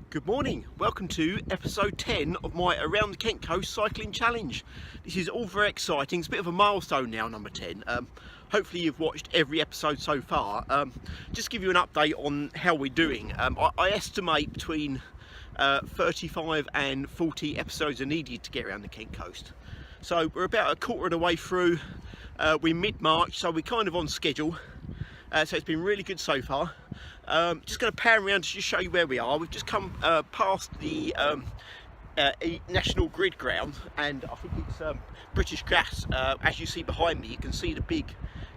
Good morning, welcome to episode 10 of my Around the Kent Coast Cycling Challenge. This is all very exciting, it's a bit of a milestone now, number 10. Hopefully you've watched every episode so far. Just give you an update on how we're doing. I estimate between 35 and 40 episodes are needed to get around the Kent Coast. So we're about a quarter of the way through, we're mid-March, so we're kind of on schedule. So it's been really good so far. Just going to pan around to just show you where we are. We've just come past the National Grid ground, and I think it's British Gas. As you see behind me, you can see the big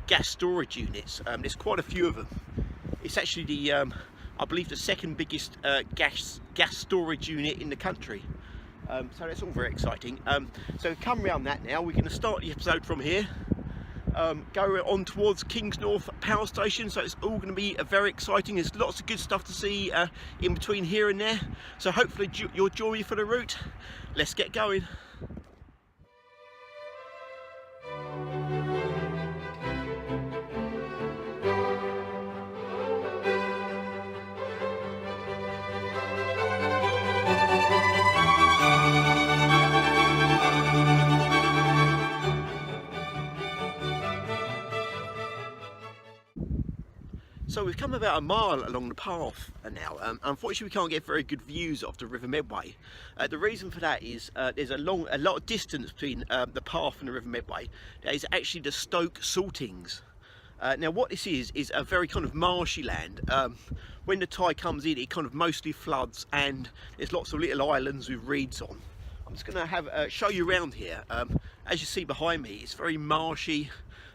gas storage units. There's quite a few of them. It's actually the, I believe, the second biggest gas storage unit in the country. So that's all very exciting. So come around that now. We're going to start the episode from here. Go on towards Kingsnorth power station, so it's all going to be very exciting. There's lots of good stuff to see in between here and there, so hopefully you'll join me for the route. Let's get going. So we've come about a mile along the path now. Unfortunately we can't get very good views of the River Medway. The reason for that is there's a lot of distance between the path and the River Medway. That is actually the Stoke Saltings. Now what this is a very kind of marshy land. When the tide comes in, it kind of mostly floods, and there's lots of little islands with reeds on. I'm just going to show you around here. As you see behind me, it's very marshy.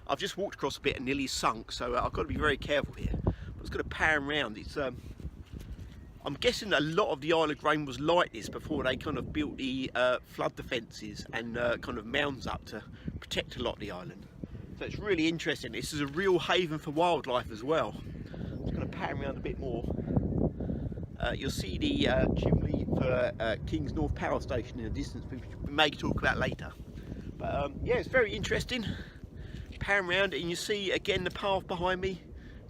I've just walked across a bit and nearly sunk, so I've got to be very careful here. I'm just going to pan around. It's I'm guessing a lot of the Isle of Grain was like this before they kind of built the flood defences and kind of mounds up to protect a lot of the island. So it's really interesting. This is a real haven for wildlife as well. I'm just going to pan around a bit more. You'll see the chimney for Kingsnorth power station in the distance, which we may talk about later. But yeah, it's very interesting. Pan around and you see again the path behind me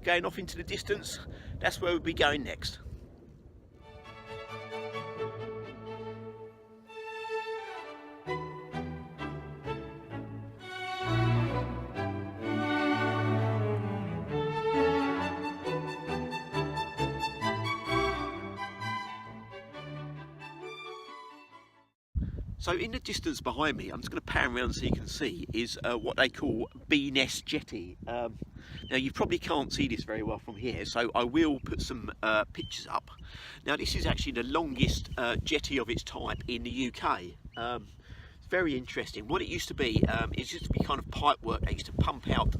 going off into the distance. That's where we'll be going next. So in the distance behind me, I'm just going to pan around so you can see, is what they call Nest Jetty. Now you probably can't see this very well from here, so I will put some pictures up. Now this is actually the longest jetty of its type in the UK. It's very interesting. What it used to be, it used to be kind of pipe work. They used to pump out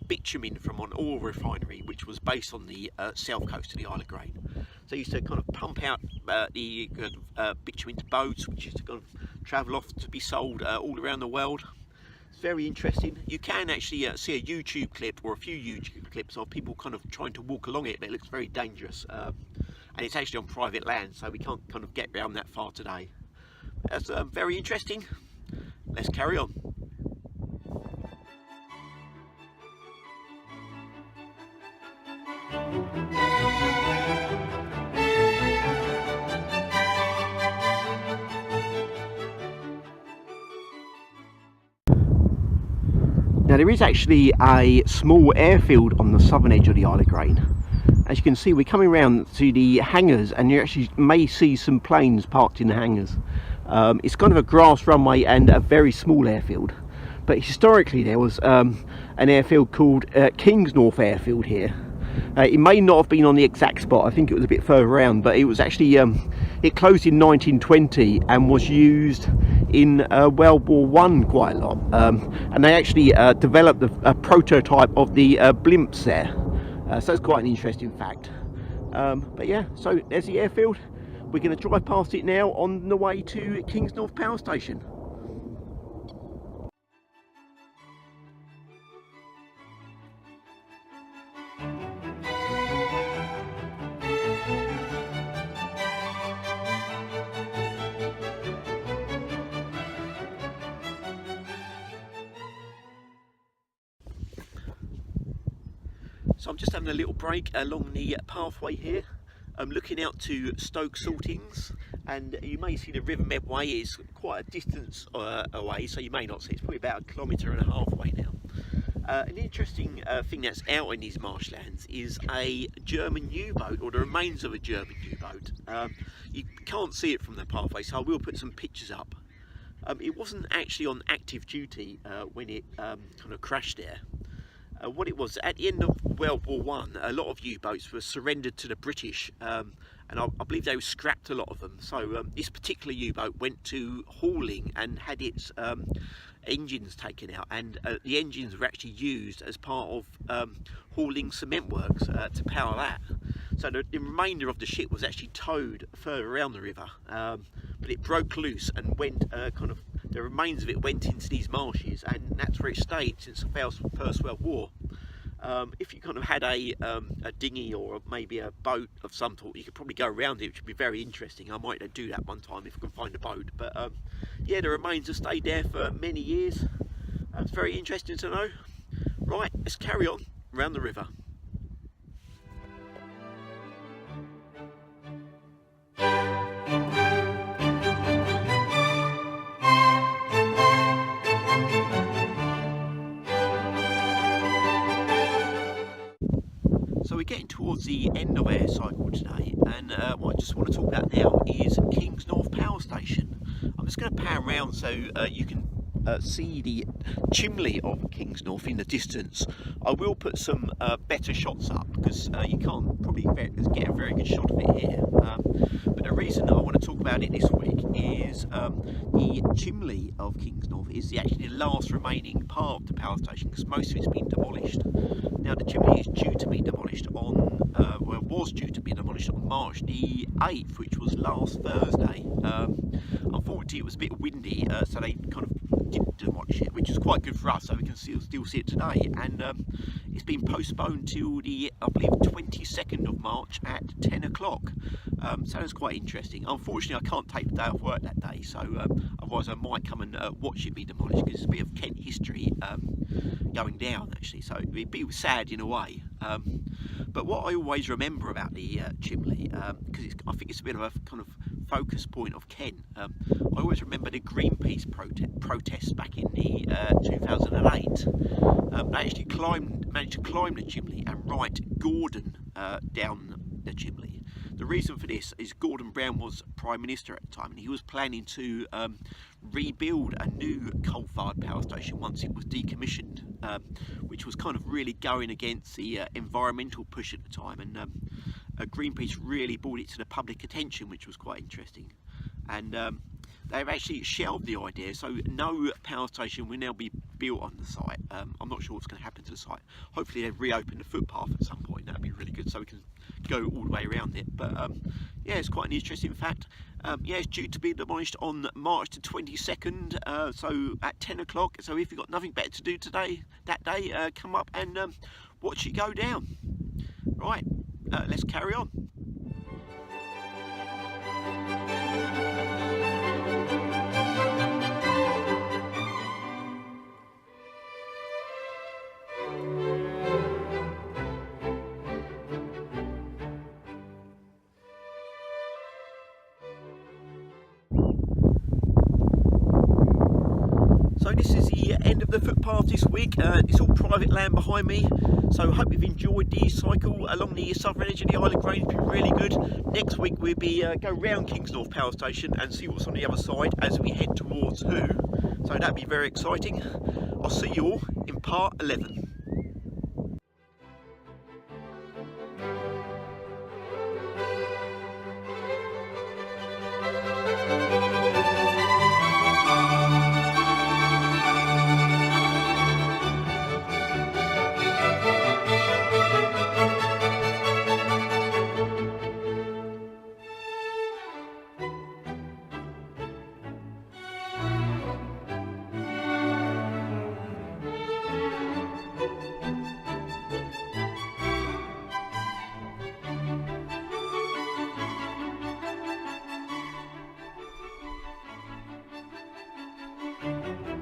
bitumen from an oil refinery, which was based on the south coast of the Isle of Grain. So they used to kind of pump out the bitumen to boats, which used to kind of travel off to be sold all around the world. It's very interesting. You can actually see a YouTube clip or a few YouTube clips of people kind of trying to walk along it, but it looks very dangerous. And it's actually on private land, so we can't kind of get around that far today. That's very interesting. Let's carry on. Now there is actually a small airfield on the southern edge of the Isle of Grain. As you can see, we're coming around to the hangars, and you actually may see some planes parked in the hangars. It's kind of a grass runway and a very small airfield, but historically there was an airfield called Kingsnorth Airfield here, It may not have been on the exact spot, I think it was a bit further around, but it was actually, it closed in 1920 and was used in World War One quite a lot. And they actually developed a prototype of the blimps there. So it's quite an interesting fact. But yeah, so there's the airfield. We're going to drive past it now on the way to Kingsnorth Power Station. So I'm just having a little break along the pathway here. I'm looking out to Stoke Saltings, and you may see the River Medway is quite a distance away, so you may not see it. It's probably about 1.5 kilometres away now. An interesting thing that's out in these marshlands is a German U-boat, or the remains of a German U-boat. You can't see it from the pathway, so I will put some pictures up. It wasn't actually on active duty when it kind of crashed there. What it was, at the end of World War One, a lot of U-boats were surrendered to the British, and I believe they scrapped a lot of them. So this particular U-boat went to hauling and had its engines taken out, and the engines were actually used as part of hauling cement works to power that. So the remainder of the ship was actually towed further around the river, but it broke loose and went the remains of it went into these marshes, and that's where it stayed since the First World War. If you kind of had a dinghy or maybe a boat of some sort, you could probably go around it, which would be very interesting. I might do that one time if I can find a boat. But yeah, the remains have stayed there for many years. It's very interesting to know. Right, let's carry on around the river. So we're getting towards the end of our cycle today, and what I just want to talk about now is Kingsnorth Power Station. I'm just going to pan around so you can see the chimney of Kingsnorth in the distance. I will put some better shots up because you can't probably get a very good shot of it here. But the reason I want to talk about it this week is the chimney of Kingsnorth is actually the last remaining part of the power station, because most of it's been demolished. Now the chimney is due to be demolished on, well, was due to be demolished on March the 8th, which was last Thursday. Unfortunately it was a bit windy, so they kind of didn't demolish it, which is quite good for us, so we can still see it today. And it's been postponed till the, I believe, 22nd of March at 10 o'clock. Sounds quite interesting. Unfortunately I can't take the day off work that day, so otherwise I might come and watch it be demolished, because it's a bit of Kent history going down actually, so it'd be sad in a way. But what I always remember about the chimney, because I think it's a bit of a kind of focus point of Kent, I always remember the Greenpeace protests back in the 2008. They actually managed to climb the chimney and write Gordon down the chimney. The reason for this is Gordon Brown was Prime Minister at the time, and he was planning to rebuild a new coal-fired power station once it was decommissioned, which was kind of really going against the environmental push at the time, and Greenpeace really brought it to the public attention, which was quite interesting. And they've actually shelved the idea, so no power station will now be built on the site. I'm not sure what's going to happen to the site. Hopefully they've reopened the footpath at some point. That'd be really good, so we can go all the way around it. But yeah, it's quite an interesting fact. Yeah, it's due to be demolished on March the 22nd, so at 10 o'clock. So if you've got nothing better to do that day, come up and watch it go down. Right, let's carry on. So this is the end of the footpath this week. It's all private land behind me, so I hope you've enjoyed the cycle along the southern edge of the Isle of Grain. It's been really good. Next week we'll be go round Kingsnorth Power Station and see what's on the other side as we head towards Who. So that'll be very exciting. I'll see you all in part 11. bye.